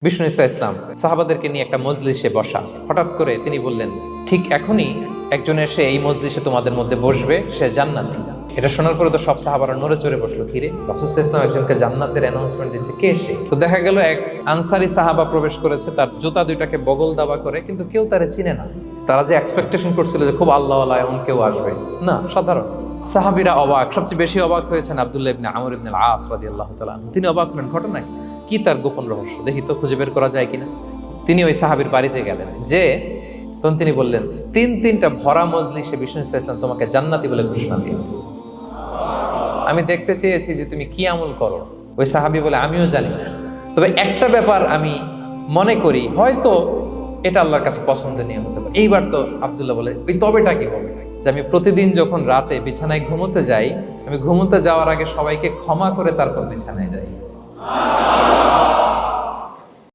বিষ্ণু ঈসা ইসলাম সাহাবাদেরকে নিয়ে একটা মজলিসে বসা। হঠাৎ করে তিনি বললেন, ঠিক এখনই একজন এসে এই মজলিসে তোমাদের মধ্যে বসবে, সে জান্নাতি। এটা শোনার পরে তো সব সাহাবারা নড়ে চড়ে বসলো, কিরে রাসূল সাল্লাল্লাহু আলাইহি ওয়াসাল্লাম একজনকে জান্নাতের অ্যানাউন্সমেন্ট দিচ্ছে, কে সে? তো দেখা গেল এক আনসারী সাহাবা প্রবেশ করেছে, তার জুতা দুইটাকে বগল দাবা করে, কিন্তু কেউ তারে চিনে না। তারা যে এক্সপেকটেশন করছিল যে খুব আল্লাহওয়ালা এমন কেউ আসবে, না, সাধারণ সাহাবীরা অবাক। সবচেয়ে বেশি অবাক হয়েছেন আব্দুল্লাহ ইবনে আমর ইবনে আল-আস রাদিয়াল্লাহু তাআলা আনহু। তিনি অবাক হলেন, ঘটনা কি, তার গোপন রহস্য দেখি তো, খুঁজে বের করা যায় কিনা। তিনি ওই সাহাবীর বাড়িতে গেলেন, যে তখন তিনি বললেন, তিনটা ভরা মজলিসে বিষ্ণু ঈসা ইসলাম তোমাকে জান্নাতি বলে ঘোষণা দিয়েছে। আমি দেখতে চেয়েছি যে তুমি কি আমল করো। ওই সাহাবী বলে, আমিও জানি না, তবে একটা ব্যাপার আমি মনে করি, হয়তো এটা আল্লাহর কাছে পছন্দনীয় হতে পারে। এইবার তো আব্দুল্লাহ বলে, ওই তবেটা কি হবে? যে আমি প্রতিদিন যখন রাতে বিছানায় ঘুমোতে যাই, আমি ঘুমোতে যাওয়ার আগে সবাইকে ক্ষমা করে তারপর বিছানায় যাই।